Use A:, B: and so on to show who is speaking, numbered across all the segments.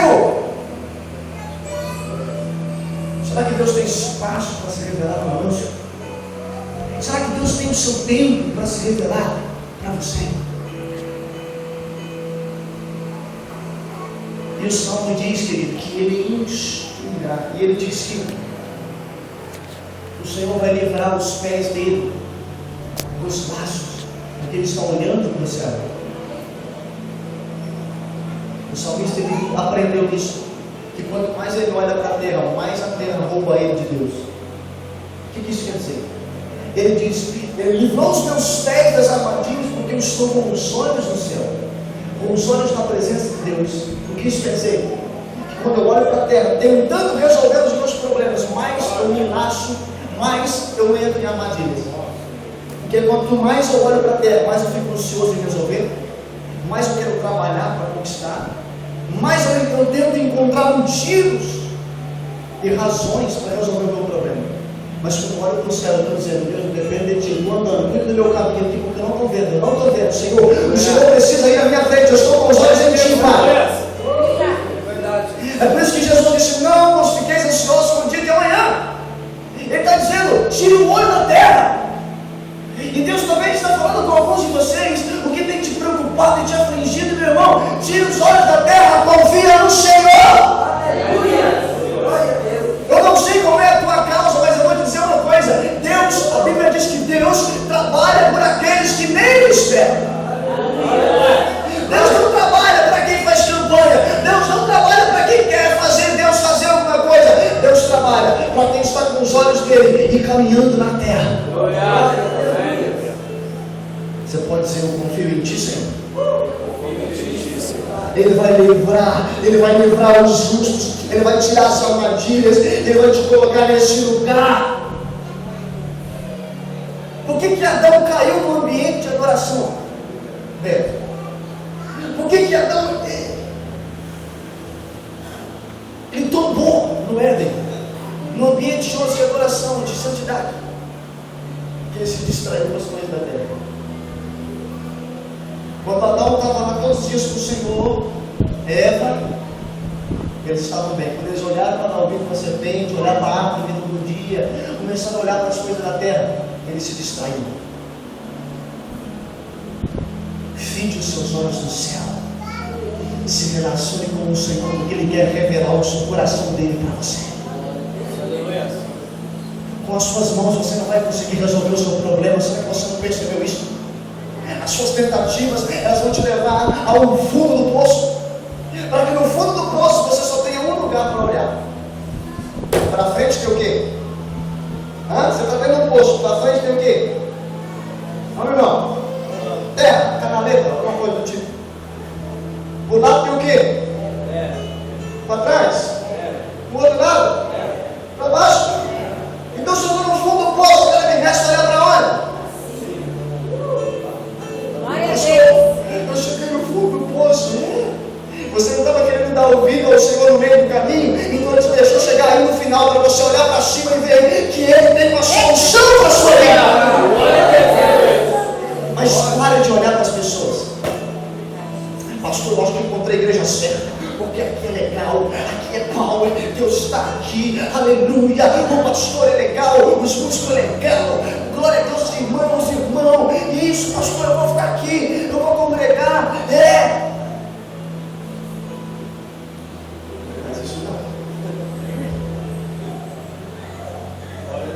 A: cego. Será que Deus tem espaço para se revelar conosco? Será que Deus tem o seu tempo para se revelar para você? E o Salmo diz, querido, que Ele instruirá. E Ele diz que o Senhor vai livrar os pés dele dos laços, porque Ele está olhando para o céu. O salmista ele aprendeu isso, que quanto mais ele olha para a terra, mais a terra rouba ele de Deus. O que isso quer dizer? Ele diz: Ele livrou os meus pés das armadilhas, porque eu estou com os olhos no céu, com os olhos na presença de Deus. O que isso quer dizer? Que quando eu olho para a terra, tentando resolver os meus problemas, mais eu me laço, mais eu entro em armadilhas. Porque quanto mais eu olho para a terra, mais eu fico ansioso em resolver, mais eu quero trabalhar para conquistar, mais eu tento encontrar motivos e razões para resolver o meu problema. Mas quando eu olho para o céu, eu estou dizendo: Deus, depende de ti, estou andando, cuida do meu caminho aqui, porque eu não estou vendo, eu não estou vendo. Senhor, o Senhor precisa ir à minha frente, eu estou com os olhos em ti, Pai. É por isso que Jesus disse: não vos fiqueis ansiosos com o dia de amanhã. Ele está dizendo: tire o olho da terra. E Deus também está falando com alguns de vocês: o que tem te preocupado e te afligido, meu irmão, tira os olhos da terra, confia no Senhor. Aleluia. Eu não sei qual é a tua causa, mas eu vou te dizer uma coisa: Deus, a Bíblia diz que Deus trabalha por aqueles que nele esperam. Deus não trabalha para quem faz campanha, Deus não trabalha para quem quer fazer Deus fazer alguma coisa. Deus trabalha para quem está com os olhos dele e caminhando na terra. Você pode dizer: eu confio em ti, Senhor. Ele vai livrar os justos, Ele vai tirar as armadilhas, Ele vai te colocar nesse lugar. Por que Adão caiu no ambiente de adoração? Beto, por que Adão ele tombou no Éden, no ambiente de adoração, de santidade? Porque ele se distraiu com as coisas da terra. Quando Adão estava lá todos os dias com o Senhor, Eva, eles estavam bem. Quando eles olharam para o bico da serpente, olharam para a árvore do dia, começaram a olhar para as coisas da terra, eles se distraíram. Finde os seus olhos no céu, se relacione com o Senhor, porque Ele quer revelar o seu coração dele para você. Com as suas mãos você não vai conseguir resolver o seu problema. Será que você não percebeu isso? As suas tentativas, elas vão te levar ao fundo do poço, para que no fundo do poço você só tenha um lugar para olhar. Para frente tem o quê? Você está vendo um poço, para frente tem o quê? Não, irmão? Terra, canaleta, alguma coisa do tipo. Por lado tem o quê? Para trás? Para o outro lado? Para baixo? Então se eu estou no fundo do poço, ela me resta olhar para onde? Eu cheguei no fundo do poço. Você não estava querendo dar ouvido ao Senhor no meio do caminho, então Ele te deixou chegar aí no final para você olhar para cima e ver que Ele tem uma solução para a sua vida. Mas pare de olhar para as pessoas. Pastor, eu acho que eu encontrei a igreja certa, porque aqui é legal, aqui é power, Deus está aqui, aleluia, o pastor é legal, os músicos é legal, glória a Deus, irmãos, irmão, isso, pastor, eu vou ficar aqui, eu vou congregar, mas isso não,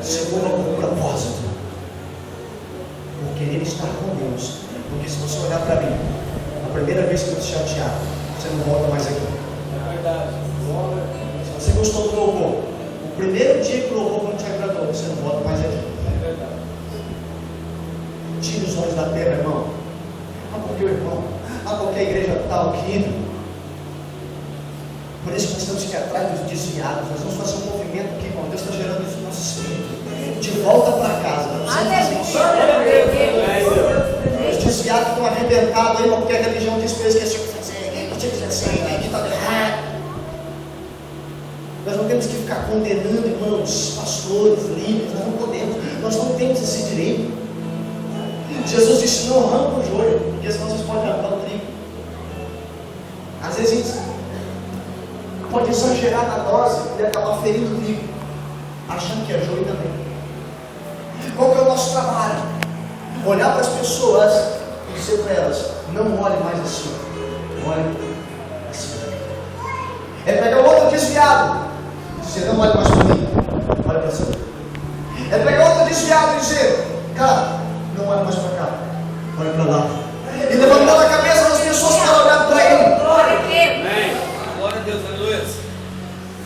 A: segura com o propósito, por querer estar com Deus, porque se você olhar para mim, a primeira vez que eu te chatear, você não volta mais aqui. É verdade. Se você gostou do louvor, o primeiro dia que o louvor não te agradou, você não volta mais aqui. É verdade. Tire os olhos da terra, irmão. Porque o irmão, porque a igreja tal aqui. Por isso que nós temos que ir atrás dos desviados. Nós vamos fazer um movimento aqui, irmão. Deus está gerando isso no nosso espírito. De volta para casa. Os desviados estão arrebentados aí, porque a religião diz para eles que tinha que fazer, que tinha que fazer, que está errado. Nós não temos que ficar condenando, irmãos, pastores, líderes. Nós não podemos, nós não temos esse direito. Jesus disse: não arranca o joio, porque senão vocês podem arrancar o trigo. Às vezes pode exagerar na dose e acabar ferindo o trigo, achando que é joio também. Qual que é o nosso trabalho? Olhar para as pessoas e dizer para elas: não olhe mais assim, olhe assim. É pegar o outro desviado e dizer: não olhe mais para mim, olha para cima. É pegar outro desviado e dizer: cara, não olhe mais para cá, olha para lá. E levantar a cabeça das pessoas para olhar para ele.
B: Glória a Deus, aleluia.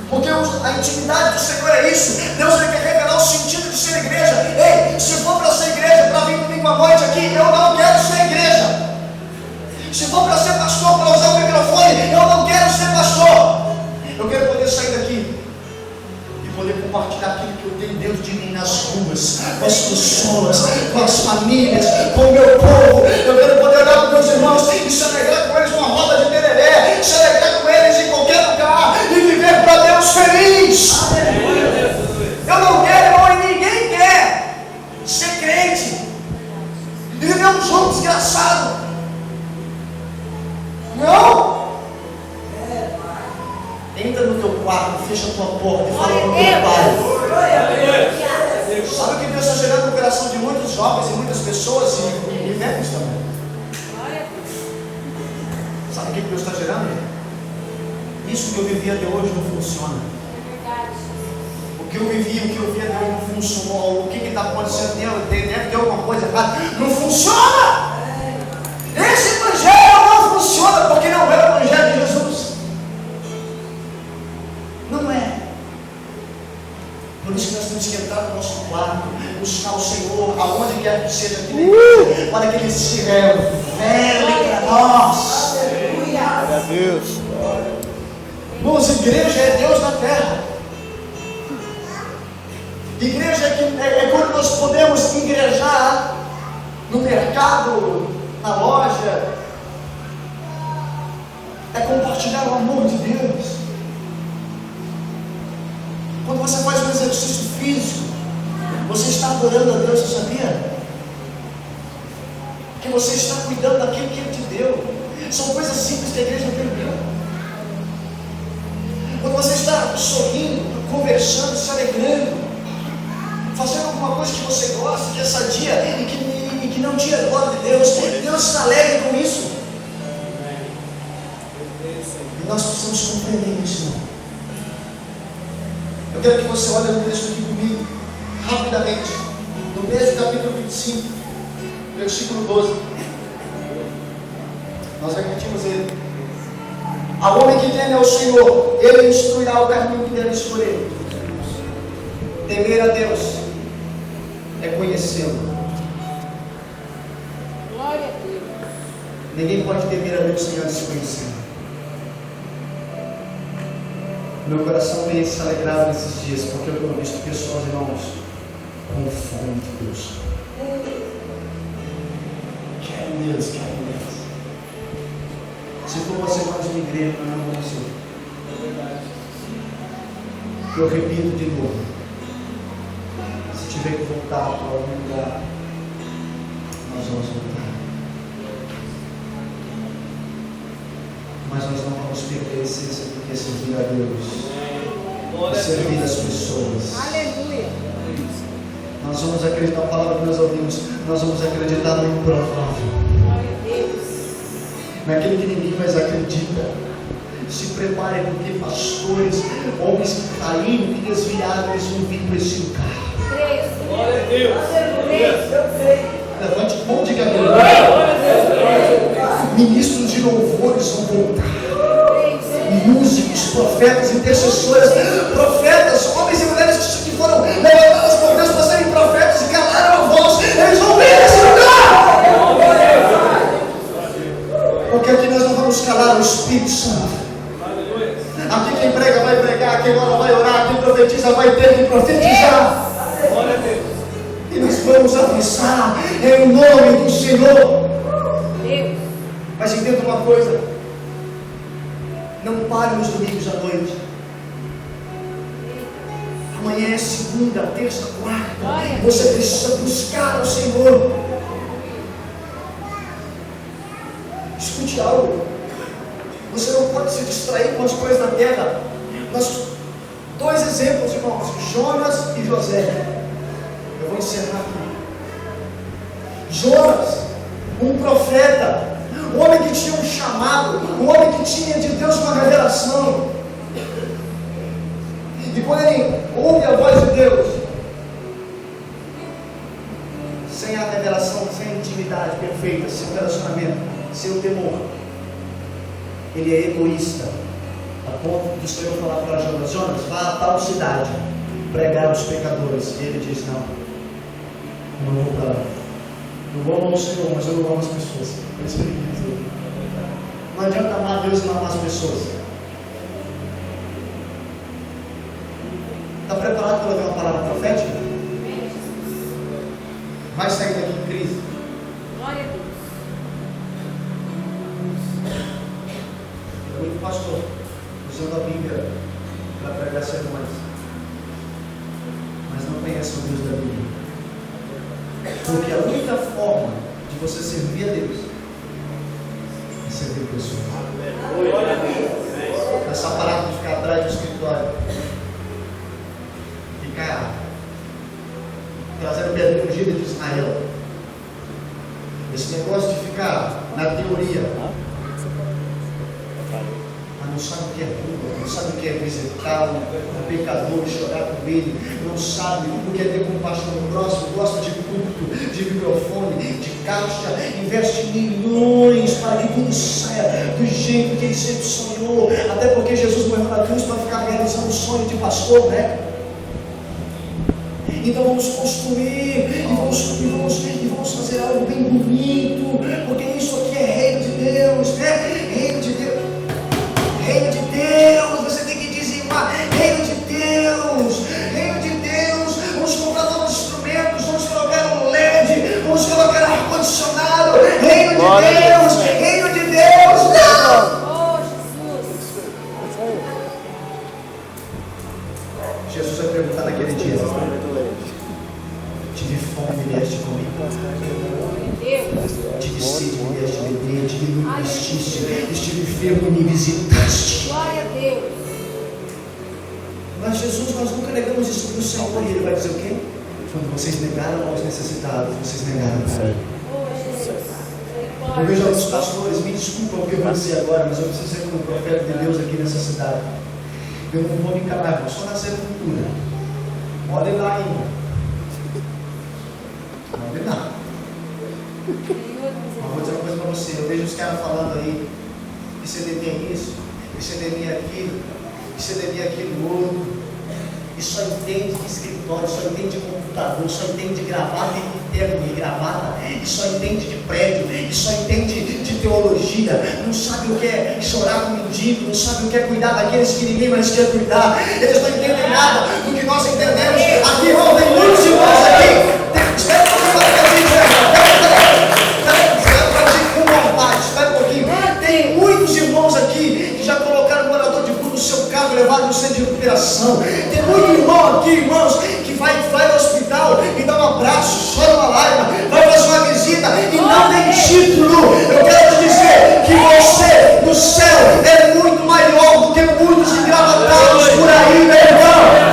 A: Porque a intimidade do Senhor é isso. Deus quer revelar o sentido de ser igreja. Ei, se for para ser igreja, para vir comigo à noite aqui, eu não quero ser igreja. Se for para ser pastor, para usar o microfone, eu não quero ser pastor. Eu quero poder sair daqui e poder compartilhar aquilo que eu tenho dentro de mim nas ruas, com as pessoas, com as famílias, com o meu povo. Eu quero poder olhar para os meus irmãos e se alegrar com eles numa roda de tereré, se alegrar com eles em qualquer lugar e viver para Deus feliz. Eu não quero, irmão, e ninguém quer ser crente e viver um jogo desgraçado. Não. Entra no teu quarto, fecha a tua porta e fala com o teu pai. Sabe o que Deus está gerando no coração de muitos jovens e muitas pessoas e velhos também? Sabe o que Deus está gerando? Isso que eu vivi até hoje não funciona. O que eu vivi, o que eu vi até hoje não funcionou. O que está acontecendo? Deve ter alguma coisa errada. Não funciona! Esse evangelho não funciona porque não é o evangelho de Jesus. Não é. Por isso que nós temos que entrar no nosso quarto, buscar o Senhor, aonde quer que seja aqui na igreja, para que Ele se revele para nós.
B: Glória a Deus.
A: Irmãos, igreja é Deus na terra. Igreja é quando nós podemos igrejar no mercado, na loja. É compartilhar o amor de Deus. Quando você faz um exercício físico, você está adorando a Deus, você sabia? Que você está cuidando daquilo que Ele te deu. São coisas simples que a igreja perdeu. Quando você está sorrindo, conversando, se alegrando, fazendo alguma coisa que você gosta, que é sadia e que não tira a glória de Deus, Deus se alegra com isso. E nós precisamos compreender isso, irmão. Eu quero que você olhe no texto aqui comigo, rapidamente, no mesmo capítulo 25, versículo 12. Nós repetimos ele. Ao homem que teme ao Senhor, Ele instruirá o caminho que deve escolher. Temer a Deus é conhecê-lo.
C: Glória a Deus.
A: Ninguém pode temer a Deus sem antes conhecê-lo. Meu coração tem se alegrado nesses dias, porque eu tenho visto pessoas, irmãos, com fome de Deus. Quero Deus, quero Deus. Se for você mais uma igreja, não é você. Eu repito de novo. Se tiver que voltar para algum lugar, nós vamos voltar. Mas nós não vamos perder a essência do que é servir a Deus, servir as pessoas.
C: Aleluia.
A: Nós vamos acreditar na palavra que nós ouvimos, nós vamos acreditar no improvável,
C: Glória a Deus.
A: naquilo que ninguém mais acredita. Se preparem, porque pastores, homens que caíram, que desviaram, eles vão vir para esse lugar.
C: Creio.
B: Glória a Deus.
A: Levante mão de cabelo. Ministros de louvores vão voltar. Músicos, profetas, intercessores, profetas, homens e mulheres que foram levantados por Deus para serem profetas e calaram a voz, eles vão vir nesse lugar. Porque aqui nós não vamos calar o Espírito Santo. Aqui quem prega vai pregar, quem ora vai orar, quem profetiza vai ter que profetizar.
B: Glória a Deus.
A: E nós vamos avançar em nome do Senhor.
C: Deus.
A: Mas entenda uma coisa: não pare nos domingos à noite. Amanhã é segunda, terça, quarta. Você precisa buscar o Senhor. Escute algo. Você não pode se distrair com as coisas da terra. Dois exemplos, irmãos, Jonas e José. Eu vou encerrar aqui. Jonas, um profeta, um homem que tinha um chamado, um homem que tinha de Deus uma revelação. E quando ele ouve a voz de Deus, sem a revelação, sem a intimidade perfeita, sem o relacionamento, sem o temor, ele é egoísta, a ponto do Senhor falar para Jonas: Jonas, vá a tal cidade pregar aos pecadores. E ele diz: não vou para lá. Eu vou amar o Senhor, mas eu não amo as pessoas. É isso que ele diz. Não adianta amar Deus e não amar as pessoas. Está preparado para ouvir uma palavra profética? Vai sair daqui em crise.
C: Glória a Deus.
A: Eu muito pastor, usando a Bíblia para pregar sermões, mas não conhece o Deus da Bíblia. Porque a única forma de você servir a Deus é servir pessoas. Essa parada de ficar atrás do escritório, ficar trazendo pedagogia de Israel, esse negócio de ficar na teoria, mas não sabe o que é rua, não sabe o que é visitar o pecador, chorar com ele, não sabe o que é ter compaixão no próximo, gosta de culto, de microfone, de caixa, investe milhões para que tudo saia do jeito que ele sempre sonhou, até porque Jesus morreu na cruz para ficar realizando o sonho de pastor, né? Então vamos construir e vamos fazer algo bem bonito, porque isso aqui é reino de Deus, né? Reino de Deus. Reino de Deus, você tem que dizimar. Reino de Deus, reino de Deus. Vamos comprar novos instrumentos, vamos colocar um LED, vamos colocar ar-condicionado. Reino de Deus, reino de Deus. Não!
C: Oh, Jesus.
A: Jesus vai perguntar naquele dia: tive fome e vieste comigo? Tive sede e vieste beber? Tive nu e vestiste? Estive enfermo e me visitaste?
C: Glória a Deus.
A: Mas Jesus, nós nunca negamos isso para o Senhor. E Ele vai dizer o quê? Quando vocês negaram aos necessitados, vocês negaram para mim.
C: Oh, Jesus.
A: Eu vejo alguns pastores, me desculpam o que eu vou dizer agora, mas eu preciso ser como profeta de Deus aqui nessa cidade. Eu não vou me calar, eu só na sepultura. Olha lá, irmão. Olha lá. Mas vou dizer uma coisa para você. Eu vejo os caras falando aí que CDB é isso, que CDB é aquilo, que CDB é aquilo outro. E só entende de escritório, só entende de computador, só entende de gravata e terno e gravata, e só entende de prédio, e só entende de teologia, não sabe o que é chorar com o mendigo, não sabe o que é cuidar daqueles que ninguém mais quer cuidar. Eles não entendem nada do que nós entendemos. Aqui, irmão, tem muitos irmãos aqui. Espera um pouquinho, tem muitos irmãos aqui que já colocaram morador de rua no seu carro, levaram no centro de recuperação. Tem muito irmão aqui, irmãos, que vai no hospital e dá um abraço, chora uma lágrima, vai fazer uma visita e não tem título. Eu quero te dizer que você no céu é muito maior do que muitos engravatados por aí, meu irmão.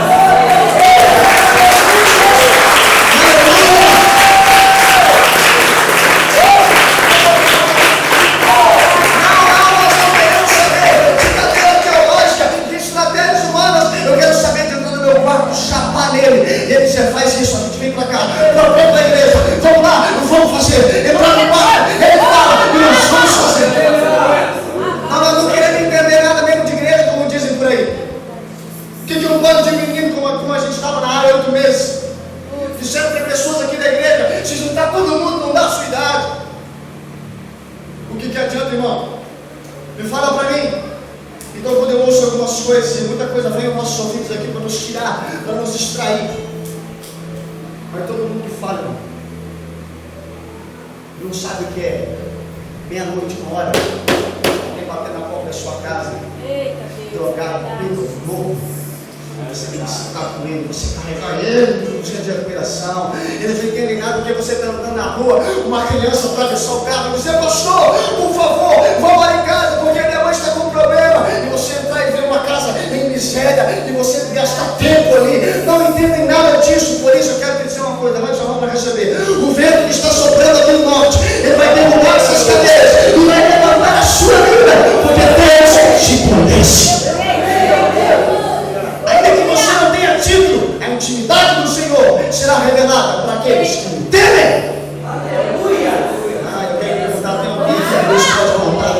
A: Ele já faz isso, a gente vem pra cá, vem pra igreja, vamos lá, vamos fazer, entrar no quarto, ele fala, e nós vamos fazer. Nós não queremos entender nada mesmo de igreja, como dizem por aí. O que um bando de menino, como a gente estava na área 8 meses, disseram para pessoas aqui da igreja, se juntar todo mundo, não dá a sua idade. O que adianta, irmão? Me fala para mim. Então, quando eu ouço algumas coisas, e muita coisa vem aos nossos ouvidos aqui para nos tirar, para nos distrair. Mas todo mundo que fala, irmão, não sabe o que é meia-noite, 1 hora, alguém bater na porta da sua casa, drogado, bêbado, louco. Você tem que sentar com ele, você carregar ele no centro de recuperação. Eles não entendem nada porque você está andando na rua, uma criança atravessou o carro e você, pastor, por favor, vamos lá em casa, porque minha mãe está com um problema. E você entrar e ver uma casa em miséria e você gastar tempo ali. Não entendem nada disso. Por isso eu quero te dizer uma coisa, levante a mão para receber. O vento que está soprando aqui no norte, ele vai derrubar essas cadeias e vai levantar a sua vida, porque Deus te conhece. Ainda que você não tenha título, a intimidade do Senhor será revelada para aqueles que o temem. Aleluia! Eu quero perguntar, tem alguém que Deus pode voltar?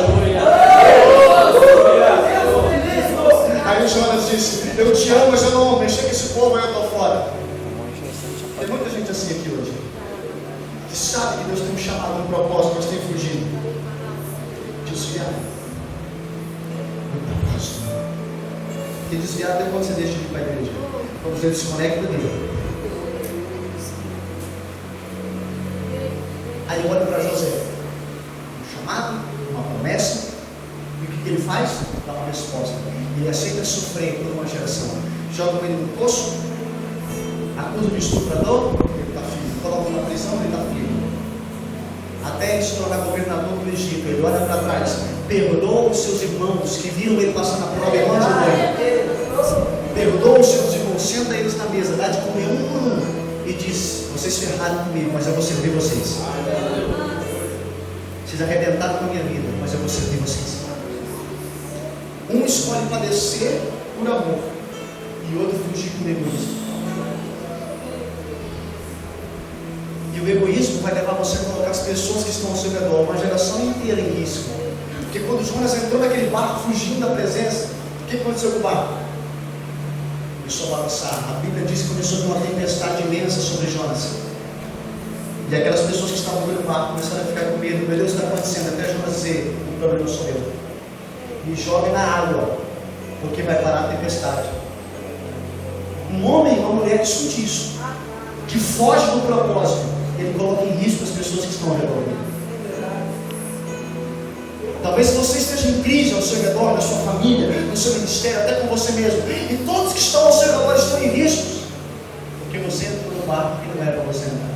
A: Aí Jonas disse, eu te amo, mas eu não vou mexer com esse povo, aí eu estou fora. Tem muita gente assim aqui hoje, que sabe que Deus tem um chamado, um propósito, mas tem fugido. Desviado. Um propósito. E desviado é quando você deixa de ir para a igreja. Quando você desconecta dele. Aí eu olho para José. Um chamado, uma promessa. E o que ele faz? Dá uma resposta. Ele aceita sofrer por uma geração. Joga ele no poço. Acusa o estuprador. Ele está firme. Coloca na prisão. Ele está firme. Até ele se tornar governador do Egito. Ele olha para trás. Perdoa os seus irmãos que viram ele passar na prova. Perdoa os seus irmãos. Senta eles na mesa. Dá de comer um por um. E diz, vocês ferraram comigo, mas eu vou servir vocês. Vocês arrebentaram com a minha vida, mas eu vou servir vocês. Um escolhe padecer por amor e outro fugir por egoísmo. E o egoísmo vai levar você a colocar as pessoas que estão ao seu redor, uma geração inteira em risco. Porque quando Jonas entrou naquele barco fugindo da presença, o que aconteceu com o barco? Começou a balançar. A Bíblia diz que começou uma tempestade imensa sobre Jonas. E aquelas pessoas que estavam no barco começaram a ficar com medo. Meu Deus, o que está acontecendo? Até Jonas dizer, o problema sou eu. Me jogue na água, porque vai parar a tempestade. Um homem e uma mulher que escute isso, que foge do propósito, ele coloca em risco as pessoas que estão ao redor dele. Talvez você esteja em crise ao seu redor, na sua família, no seu ministério, até com você mesmo. E todos que estão ao seu redor estão em riscos. Porque você entrou no barco que não era para você entrar.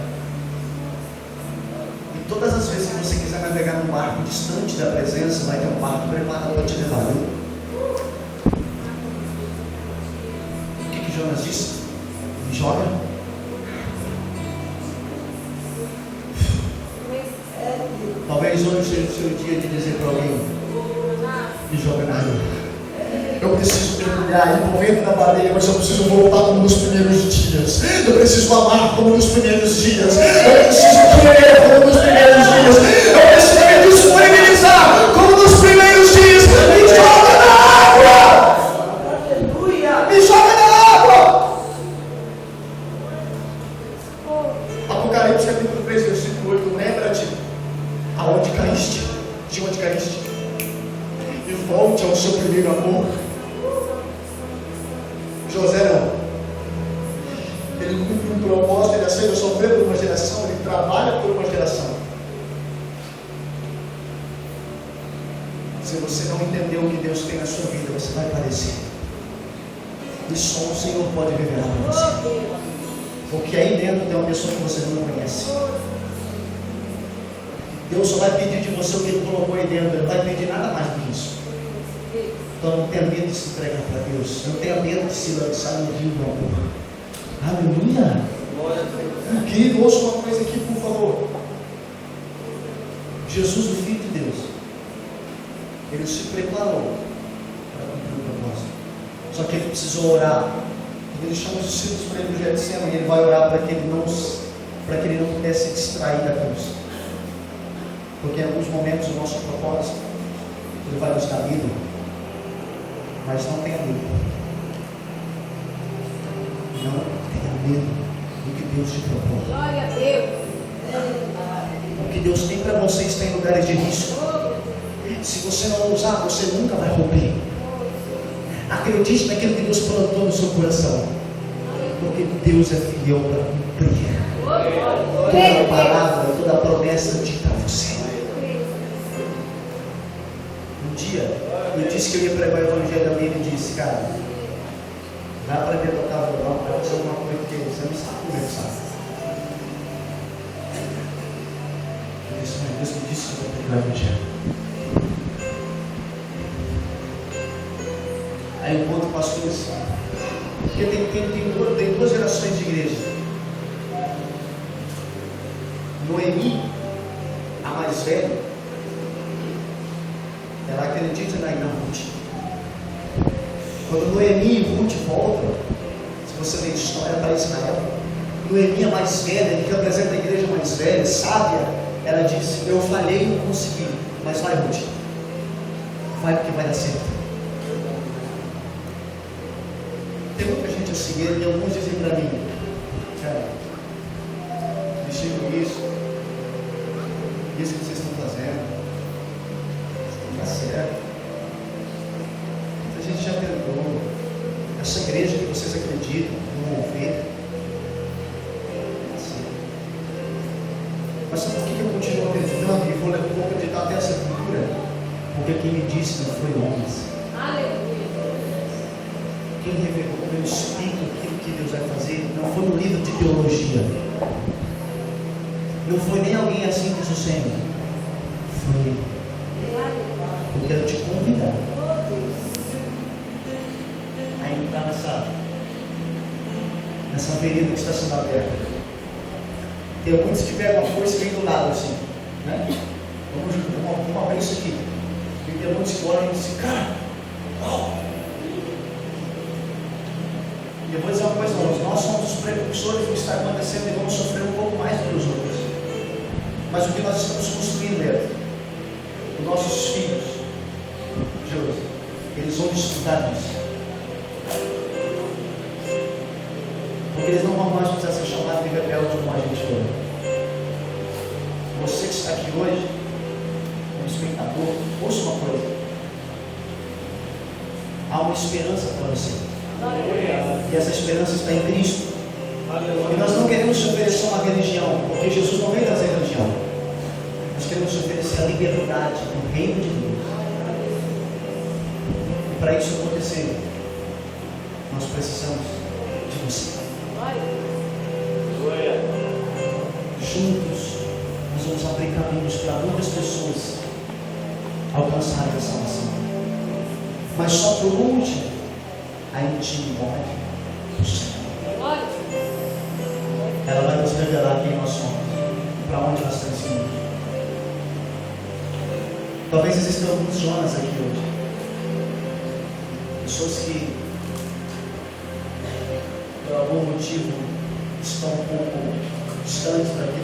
A: E todas as vezes que você quiser navegar num barco distante da presença, vai ter um barco preparado para te levar. O que Jonas disse? Me joga. Talvez hoje seja o seu dia de dizer para alguém, me joga na água. Eu preciso mergulhar, envolvendo na baleia, mas eu preciso voltar como nos primeiros dias. Eu preciso amar como nos primeiros dias. Eu preciso querer como nos primeiros dias. Eu preciso me disponibilizar como nos primeiros dias. Me joga na água! Aleluia! Me joga na água! Apocalipse capítulo 3, versículo 8, lembra-te aonde caíste, de onde caíste, e volte ao seu primeiro amor. José não, ele cumpre um propósito, ele aceita sofrer por uma geração, ele trabalha por uma geração. Se você não entendeu o que Deus tem na sua vida, você vai parecer, e só o Senhor pode revelar para você, porque aí dentro tem uma pessoa que você não conhece. Deus só vai pedir de você o que Ele colocou aí dentro. Ele não vai pedir nada mais do que isso. Então não tenha medo de se entregar para Deus. Não tenha medo de se lançar no rio do amor. Aleluia. Querido, ouça uma coisa aqui, por favor. Jesus, o Filho de Deus, Ele se preparou para cumprir o propósito. Só que Ele precisou orar. Ele chama os discípulos para Ele no Getsemane, e Ele vai orar para que Ele não pudesse se distrair da cruz. Porque em alguns momentos o nosso propósito, Ele vai nos dar vida, mas não tenha medo. Não tenha medo do que Deus te propõe.
C: Glória a Deus.
A: O que Deus tem para você está em lugares de risco. Se você não usar, você nunca vai romper. Acredite naquilo que Deus plantou no seu coração, porque Deus é fiel para cumprir toda a palavra, toda a promessa dita a você. Um dia, eu disse que eu ia pregar o evangelho ali, ele disse, cara, vai aprender a tocar violão, vai fazer alguma coisa que você não sabe conversar. Eu disse, mas Deus me disse que eu vou pregar o evangelho. Aí Aí eu encontro pastores. Porque tem duas gerações de igreja. Noemi, a mais velha, ela acredita na Ruth. Quando Noemi e Ruth voltam, se você ler história para Israel, Noemi, a mais velha, que representa a igreja mais velha, sábia, ela disse: eu falhei e não consegui, mas vai, Ruth, vai porque vai dar certo. Tem muita gente assim, e alguns dizem para mim: cara, mexer com isso que vocês estão fazendo, não está certo. A gente já tentou. Essa igreja que vocês acreditam, não mover. Mas sabe por que eu continuo acreditando e vou acreditar até essa cultura? Porque quem me disse não foi homens.
C: Aleluia.
A: Quem revelou o meu espírito aquilo que Deus vai fazer não foi um livro de teologia. Não foi nem alguém assim que diz o Senhor. Foi. Eu quero te convidar a entrar nessa avenida que está sendo aberta. Tem muitos que pegam a força e vêm do lado assim, né? Vamos abrir isso aqui. E tem muitos que olham e dizem: cara, oh. E eu vou dizer uma coisa, nós somos os precursores do que está acontecendo e vamos sofrer um pouco mais do que os outros. Mas o que nós estamos construindo é os nossos filhos, José, eles vão estudar isso. Porque eles não vão mais precisar ser chamados de rebelde como a gente foi. Você que está aqui hoje, como espectador, ouça uma coisa: há uma esperança para você. E essa esperança está em Cristo. E nós não queremos te oferecer uma religião, porque Jesus não veio trazer religião. Nós queremos te oferecer a liberdade do reino de Deus. E para isso acontecer, nós precisamos de você. Juntos, nós vamos abrir caminhos para muitas pessoas alcançarem a salvação. Mas só por último, a intimidade do Senhor. Ela vai nos revelar quem nós somos, para onde nós estamos indo. Talvez existam alguns Jonas aqui hoje. Pessoas que, por algum motivo, estão um pouco distantes daquilo